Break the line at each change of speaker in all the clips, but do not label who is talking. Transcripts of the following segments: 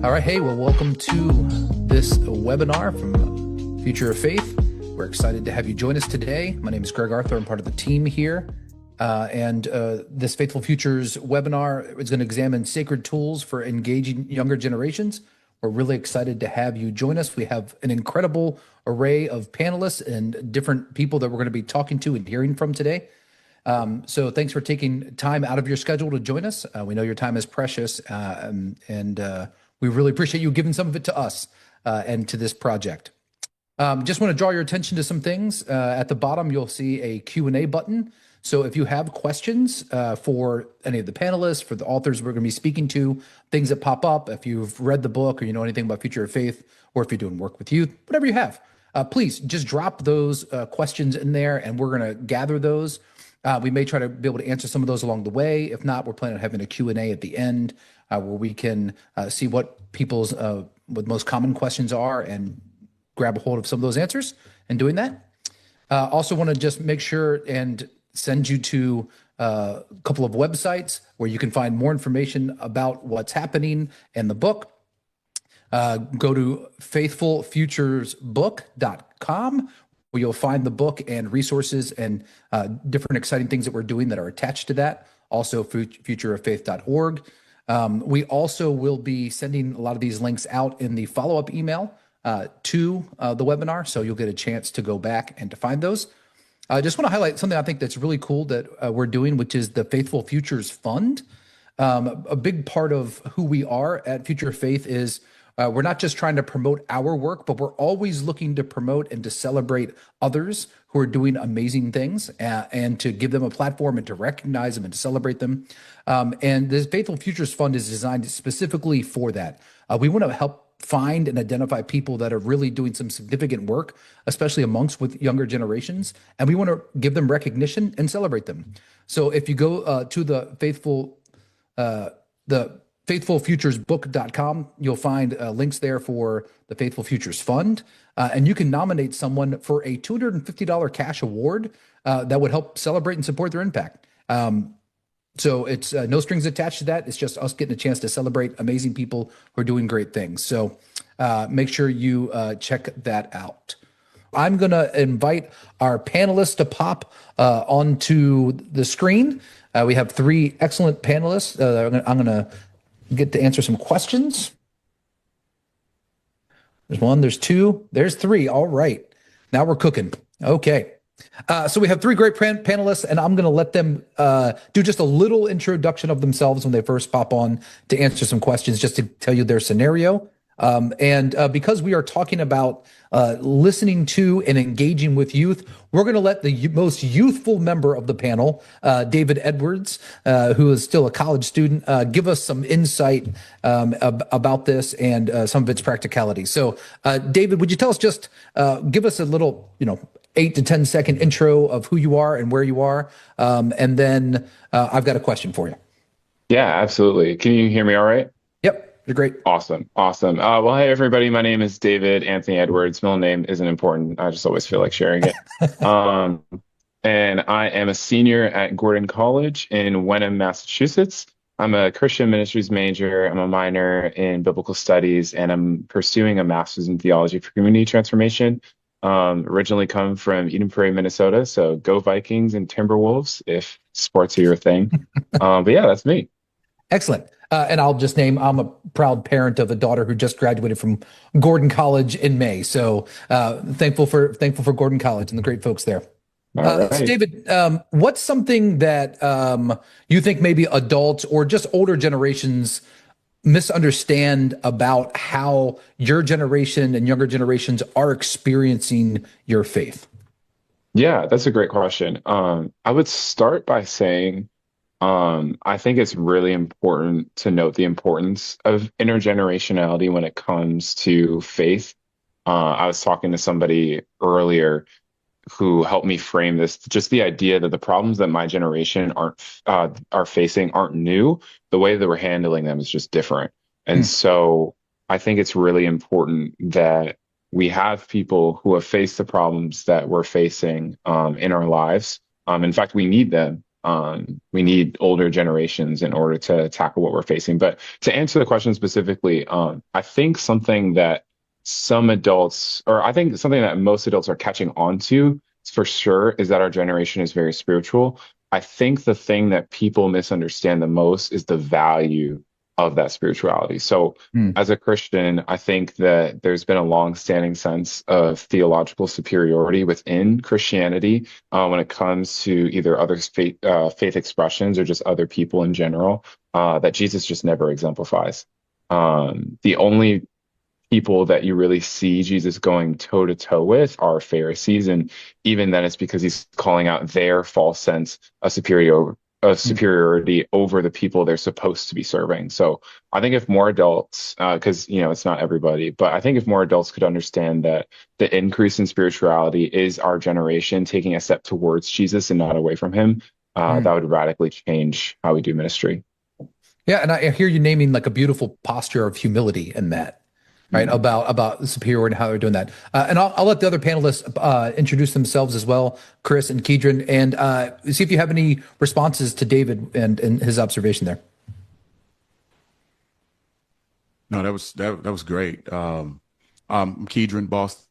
All right. Hey, well, welcome to this webinar from Future of Faith. We're excited to have you join us today. My name is Greg Arthur. I'm part of the team here. This Faithful Futures webinar is going to examine sacred tools for engaging younger generations. We're really excited to have you join us. We have an incredible array of panelists and different people that we're going to be talking to and hearing from today. So thanks for taking time out of your schedule to join us. We know your time is precious, and we really appreciate you giving some of it to us and to this project. Just want to draw your attention to some things. At the bottom, you'll see a Q&A button. So if you have questions for any of the panelists, for the authors we're going to be speaking to, things that pop up, if you've read the book or you know anything about Future of Faith, or if you're doing work with youth, whatever you have, please just drop those questions in there and we're going to gather those. We may try to be able to answer some of those along the way. If not, we're planning on having a Q&A at the end where we can see what people's what most common questions are and grab a hold of some of those answers and doing that. Also want to just make sure and send you to a couple of websites where you can find more information about what's happening in the book. Go to faithfulfuturesbook.com where you'll find the book and resources and different exciting things that we're doing that are attached to that. Also, futureoffaith.org. We also will be sending a lot of these links out in the follow-up email to the webinar, so you'll get a chance to go back and to find those. I just want to highlight something I think that's really cool that we're doing, which is the Faithful Futures Fund. A big part of who we are at Future of Faith is we're not just trying to promote our work, but we're always looking to promote and to celebrate others who are doing amazing things and to give them a platform and to recognize them and to celebrate them. And this Faithful Futures Fund is designed specifically for that. We want to help find and identify people that are really doing some significant work, especially amongst with younger generations, and we want to give them recognition and celebrate them. So if you go to the faithfulfuturesbook.com, you'll find links there for the Faithful Futures Fund, and you can nominate someone for a $250 cash award that would help celebrate and support their impact. So it's no strings attached to that. It's just us getting a chance to celebrate amazing people who are doing great things. So make sure you check that out. I'm going to invite our panelists to pop onto the screen. We have three excellent panelists. I'm going to get to answer some questions. There's one, there's two, there's three. All right. Now we're cooking. Okay. So we have three great panelists, and I'm going to let them do just a little introduction of themselves when they first pop on to answer some questions, just to tell you their scenario. Because we are talking about listening to and engaging with youth, we're going to let the most youthful member of the panel, David Edwards, who is still a college student, give us some insight about this and some of its practicality. So, David, would you tell us just give us a little, 8 to 10 second intro of who you are and where you are, and then I've got a question for you.
Yeah, absolutely. Can you hear me all right?
Yep, you're great.
Awesome. Well, hey, everybody. My name is David Anthony Edwards. Middle name isn't important. I just always feel like sharing it. And I am a senior at Gordon College in Wenham, Massachusetts. I'm a Christian ministries major. I'm a minor in biblical studies, and I'm pursuing a master's in theology for community transformation. Originally come from Eden Prairie, Minnesota. So go Vikings and Timberwolves if sports are your thing. But yeah, that's me.
Excellent. And I'll just name, I'm a proud parent of a daughter who just graduated from Gordon College in May. So thankful for Gordon College and the great folks there.
Right.
So David, what's something that you think maybe adults or just older generations misunderstand about how your generation and younger generations are experiencing your faith?
Yeah, that's a great question. I would start by saying I think it's really important to note the importance of intergenerationality when it comes to faith. I was talking to somebody earlier who helped me frame this, just the idea that the problems that my generation are facing aren't new. The way that we're handling them is just different. And so I think it's really important that we have people who have faced the problems that we're facing in our lives. In fact, we need them We need older generations in order to tackle what we're facing. But to answer the question specifically, I think something that some adults, or I think something that most adults are catching on to for sure, is that our generation is very spiritual. I think the thing that people misunderstand the most is the value of that spirituality. So,
Hmm.
as a Christian, I think that there's been a long-standing sense of theological superiority within Christianity when it comes to either other faith expressions or just other people in general that Jesus just never exemplifies. The only people that you really see Jesus going toe to toe with are Pharisees, and even then, it's because he's calling out their false sense of
Hmm.
superiority over the people they're supposed to be serving. So I think if more adults, because it's not everybody, but I think if more adults could understand that the increase in spirituality is our generation taking a step towards Jesus and not away from him,
Hmm.
that would radically change how we do ministry.
Yeah, and I hear you naming like a beautiful posture of humility in that, right?
Mm.
About the superior and how they're doing that. And I'll let the other panelists introduce themselves as well, Kris and Keedren, and see if you have any responses to David and his observation there.
No, that was great. I'm Keedren Boston,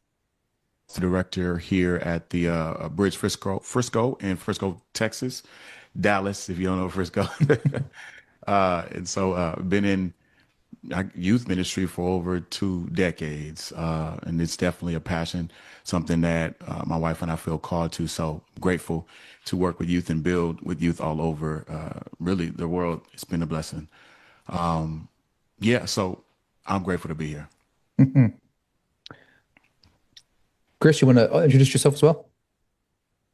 director here at the Bridge Frisco in Frisco, Texas, Dallas, if you don't know Frisco. And so been in youth ministry for over 2 decades, and it's definitely a passion, something that my wife and I feel called to. So grateful to work with youth and build with youth all over, really the world. It's been a blessing. Yeah, so I'm grateful to be here.
Mhm. Kris, you want to introduce yourself as well?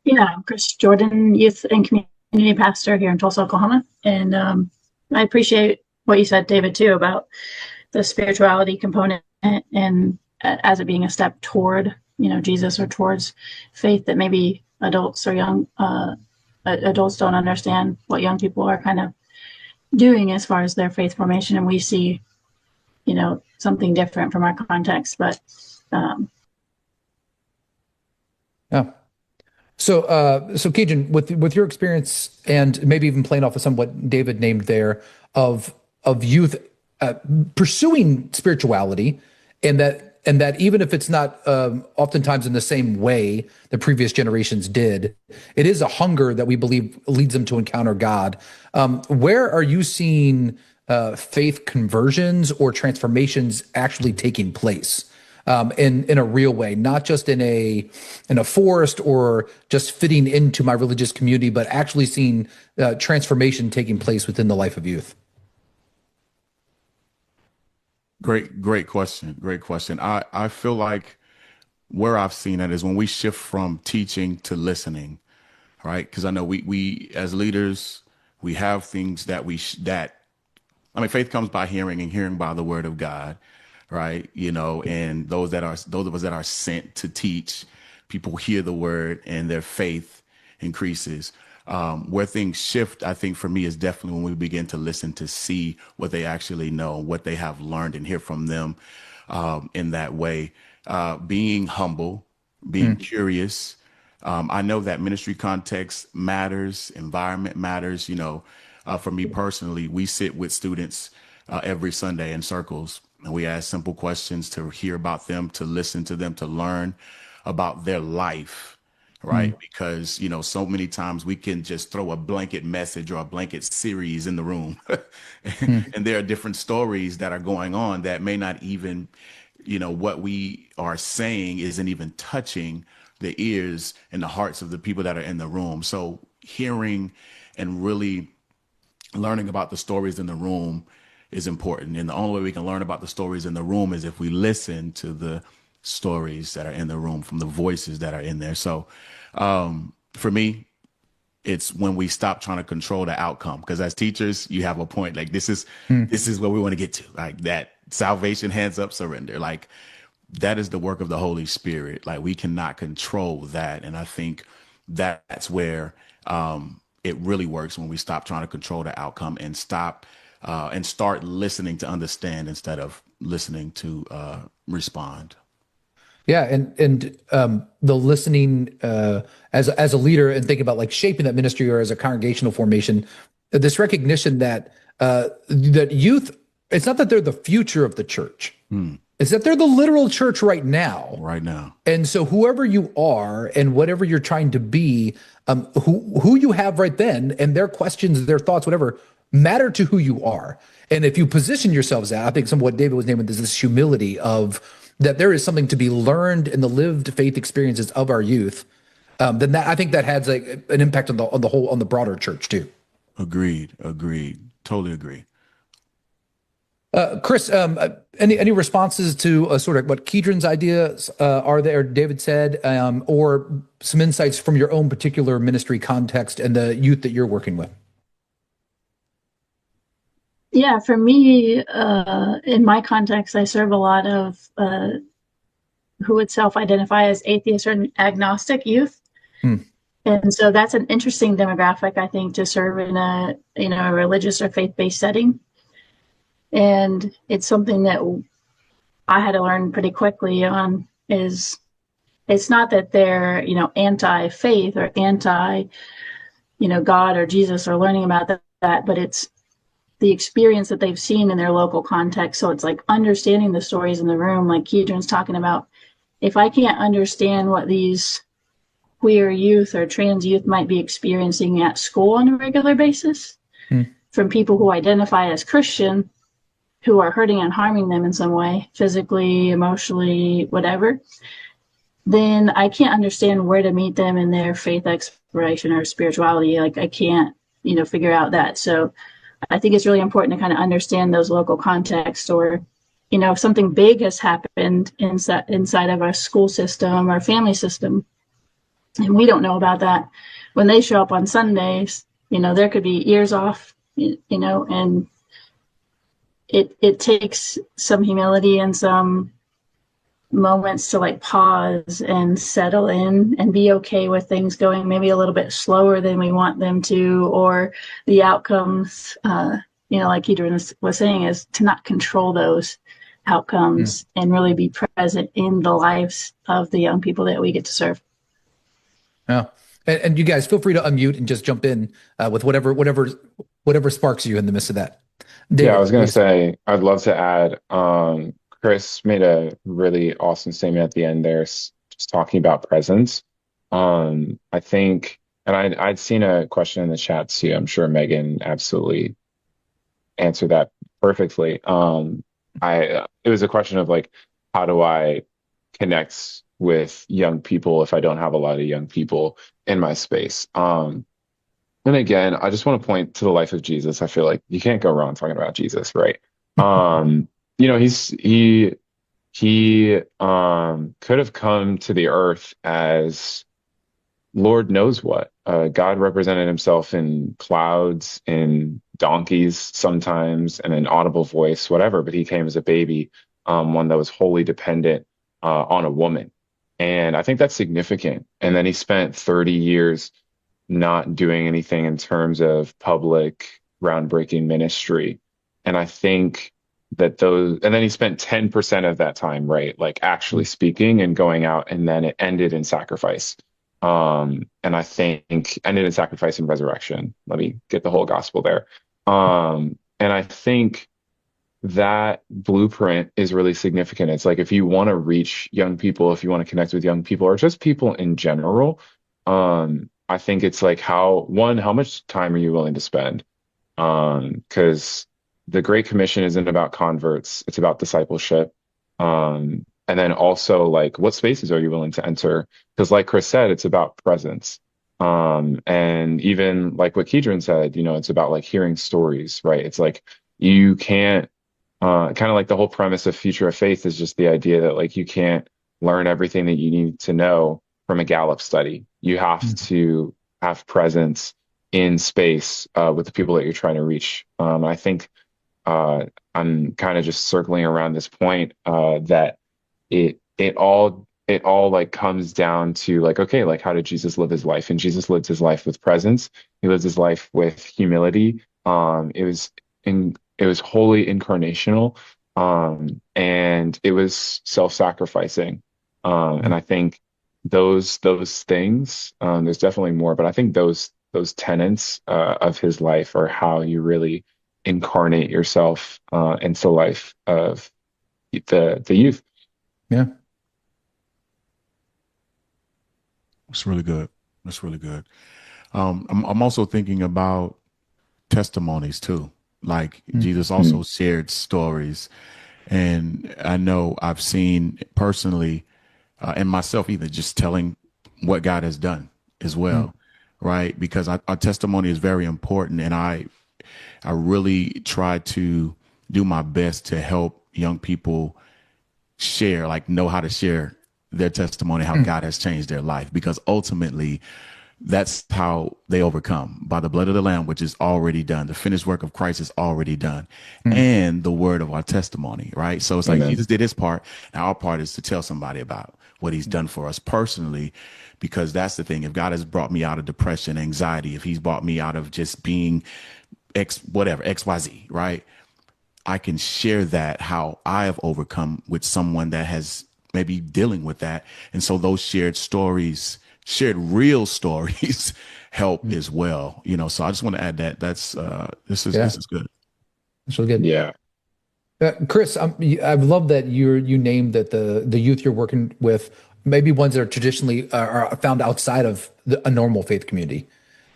Yeah, I'm Kris Jordan, youth and community pastor here in Tulsa, Oklahoma. And I appreciate what you said, David, too, about the spirituality component and as it being a step toward, Jesus or towards faith that maybe adults or young adults don't understand what young people are kind of doing as far as their faith formation. And we see, something different from our context. But
Yeah. So Keegan, with your experience and maybe even playing off of some what David named there of youth uh, pursuing spirituality, and that even if it's not oftentimes in the same way the previous generations did, it is a hunger that we believe leads them to encounter God. Where are you seeing faith conversions or transformations actually taking place? In a real way, not just in a forest or just fitting into my religious community, but actually seeing transformation taking place within the life of youth.
Great question. Great question. I feel like where I've seen it is when we shift from teaching to listening, right? Because I know we as leaders, we have things that faith comes by hearing and hearing by the word of God, right? And those of us that are sent to teach, people hear the word and their faith increases. Where things shift, I think for me, is definitely when we begin to listen to see what they actually know, what they have learned, and hear from them in that way. Being humble, being curious. I know that ministry context matters, environment matters. For me personally, we sit with students every Sunday in circles, and we ask simple questions to hear about them, to listen to them, to learn about their life, right? Because, so many times we can just throw a blanket message or a blanket series in the room. And there are different stories that are going on that may not even, what we are saying isn't even touching the ears and the hearts of the people that are in the room. So hearing and really learning about the stories in the room is important. And the only way we can learn about the stories in the room is if we listen to the stories that are in the room from the voices that are in there. So for me, it's when we stop trying to control the outcome. Because as teachers, you have a point. Like this is where we want to get to. Like that salvation, hands up, surrender. Like that is the work of the Holy Spirit. Like we cannot control that. And I think that's where it really works when we stop trying to control the outcome and start listening to understand instead of listening to respond.
Yeah, and the listening as a leader and thinking about like shaping that ministry or as a congregational formation, this recognition that that youth, it's not that they're the future of the church. It's that they're the literal church right now.
Right now.
And so whoever you are and whatever you're trying to be, who you have right then and their questions, their thoughts, whatever, matter to who you are. And if you position yourselves at, I think some of what David was naming is this humility of that there is something to be learned in the lived faith experiences of our youth, then that I think that has like an impact on the broader church too.
Agreed. Totally agree.
Kris, any responses to sort of what Keedren's ideas are there, David said, or some insights from your own particular ministry context and the youth that you're working with?
Yeah, for me, in my context, I serve a lot of who would self-identify as atheist or agnostic youth. And so that's an interesting demographic, I think, to serve in a religious or faith-based setting. And it's something that I had to learn pretty quickly on is it's not that they're, anti-faith or anti, God or Jesus or learning about that, but it's the experience that they've seen in their local context. So it's like understanding the stories in the room, like Keedren's talking about. If I can't understand what these queer youth or trans youth might be experiencing at school on a regular basis from people who identify as Christian, who are hurting and harming them in some way, physically, emotionally, whatever, then I can't understand where to meet them in their faith exploration or spirituality. Like I can't, figure out that. So I think it's really important to kind of understand those local contexts, or, if something big has happened inside of our school system or family system, and we don't know about that, when they show up on Sundays, there could be ears off, and it takes some humility and some moments to like pause and settle in and be okay with things going maybe a little bit slower than we want them to, or the outcomes, like Keedren was saying, is to not control those outcomes and really be present in the lives of the young people that we get to serve.
Yeah. And you guys feel free to unmute and just jump in with whatever sparks you in the midst of that. David,
I was going to say, I'd love to add, Kris made a really awesome statement at the end there, just talking about presence. I think, and I'd seen a question in the chat too. I'm sure Megan absolutely answered that perfectly. It was a question of like, how do I connect with young people if I don't have a lot of young people in my space? And again, I just want to point to the life of Jesus. I feel like you can't go wrong talking about Jesus, right? He could have come to the earth as Lord knows what. God represented himself in clouds, in donkeys sometimes, and an audible voice, whatever, but he came as a baby, one that was wholly dependent on a woman. And I think that's significant. And then he spent 30 years not doing anything in terms of public groundbreaking ministry. And I think that and then he spent 10% of that time, right? Like actually speaking and going out, and then it ended in sacrifice. And I think ended in sacrifice and resurrection. Let me get the whole gospel there. And I think that blueprint is really significant. It's like, if you want to reach young people, if you want to connect with young people, or just people in general, I think it's like how much time are you willing to spend? Because the Great Commission isn't about converts, it's about discipleship. And then also like, what spaces are you willing to enter? Because like Kris said, it's about presence. And even like what Keedren said, it's about like hearing stories, right? It's like you can't kind of like the whole premise of Future of Faith is just the idea that like you can't learn everything that you need to know from a Gallup study. You have to have presence in space with the people that you're trying to reach. I think I'm kind of just circling around this point that it all like comes down to like, okay, like how did Jesus live his life? And Jesus lived his life with presence. He lived his life with humility. It was wholly incarnational, and it was self-sacrificing. And I think those things, there's definitely more, but I think those tenets of his life are how you really incarnate yourself into life of the youth.
Yeah.
That's really good. That's really good. I'm also thinking about testimonies too. Like Jesus also shared stories, and I know I've seen personally, and myself either just telling what God has done as well, right? Because our testimony is very important, and I really try to do my best to help young people share, like know how to share their testimony, how God has changed their life, because ultimately that's how they overcome, by the blood of the Lamb, which is already done. The finished work of Christ is already done, and the word of our testimony, right? So it's like Jesus did his part. Now our part is to tell somebody about what he's done for us personally, because that's the thing. If God has brought me out of depression, anxiety, if he's brought me out of just being XYZ, right? I can share that, how I have overcome, with someone that has maybe dealing with that. And so those shared real stories help as well. So I just want to add that this is good.
That's really good.
Yeah.
Kris, I love that you named that the youth you're working with, maybe ones that are traditionally are found outside of a normal faith community.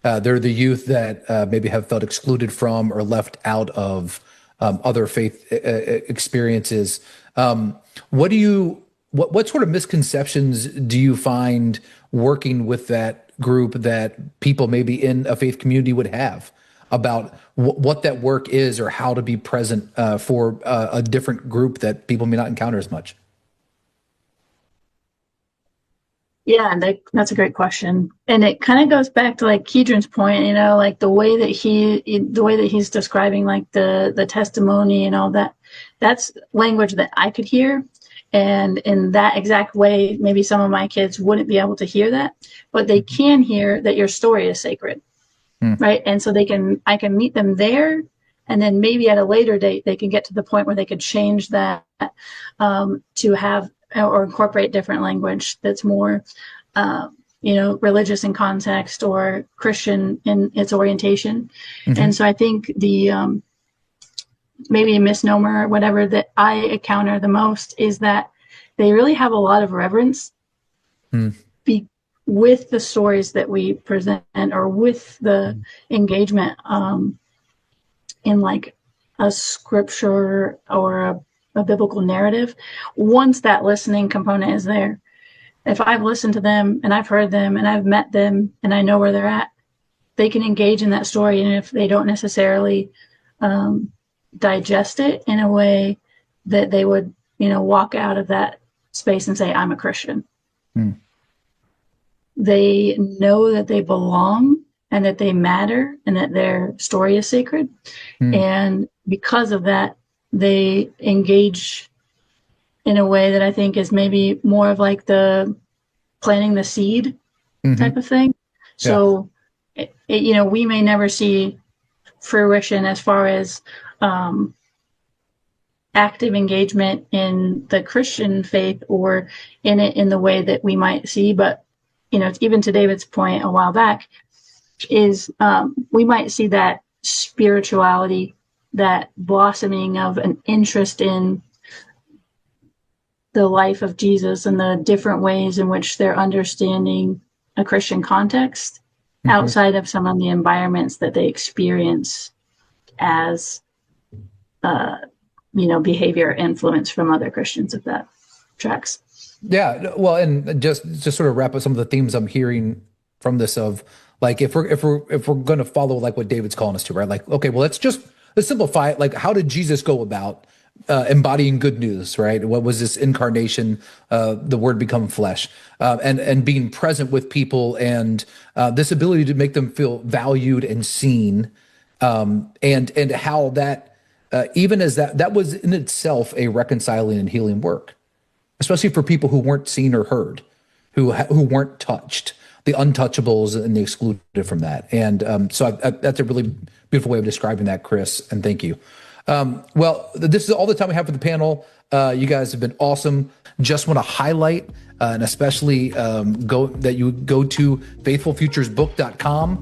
They're the youth that maybe have felt excluded from or left out of other faith experiences. What sort of misconceptions do you find working with that group that people maybe in a faith community would have about what that work is, or how to be present for a different group that people may not encounter as much?
Yeah, that's a great question, and it kind of goes back to like Keedren's point, like the way that he's describing like the testimony and all that. That's language that I could hear, and in that exact way, maybe some of my kids wouldn't be able to hear that, but they can hear that your story is sacred, right? And so I can meet them there, and then maybe at a later date they can get to the point where they could change that to have or incorporate different language that's more, religious in context or Christian in its orientation. And so I think the maybe a misnomer or whatever that I encounter the most is that they really have a lot of reverence with the stories that we present, or with the engagement in like a scripture or a biblical narrative. Once that listening component is there, if I've listened to them and I've heard them and I've met them and I know where they're at, they can engage in that story. And if they don't necessarily digest it in a way that they would, walk out of that space and say, I'm a Christian. They know that they belong and that they matter and that their story is sacred. And because of that, they engage in a way that I think is maybe more of like the planting the seed type of thing. So, we may never see fruition as far as active engagement in the Christian faith or in it in the way that we might see. But, even to David's point a while back, is we might see that spirituality, that blossoming of an interest in the life of Jesus and the different ways in which they're understanding a Christian context outside of some of the environments that they experience as, behavior influence from other Christians, if that tracks.
Yeah, well, and just sort of wrap up some of the themes I'm hearing from this of like, if we're going to follow like what David's calling us to, right? Like, okay, well, let's simplify it. Like, how did Jesus go about embodying good news, right? What was this incarnation, the word become flesh, and being present with people, and this ability to make them feel valued and seen, and how that, even as that was in itself a reconciling and healing work, especially for people who weren't seen or heard, who weren't touched, the untouchables and the excluded from that. And so that's a really beautiful way of describing that, Kris, and thank you. Well, this is all the time we have for the panel. You guys have been awesome. Just want to highlight and especially go to faithfulfuturesbook.com,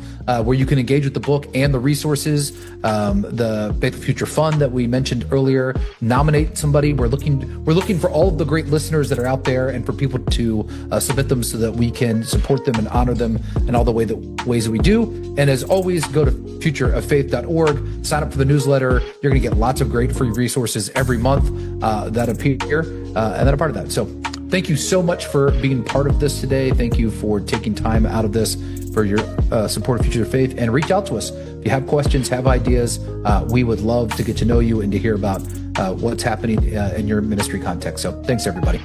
where you can engage with the book and the resources. The Faithful Future Fund that we mentioned earlier, nominate somebody. We're looking for all of the great listeners that are out there, and for people to submit them so that we can support them and honor them in all the ways that we do. And as always, go to futureoffaith.org, sign up for the newsletter. You're going to get lots of great free resources every month that appear and that are part of that. So thank you so much for being part of this today. Thank you for taking time out of this for your support of Future of Faith, and reach out to us. If you have questions, have ideas, we would love to get to know you and to hear about what's happening in your ministry context. So thanks, everybody.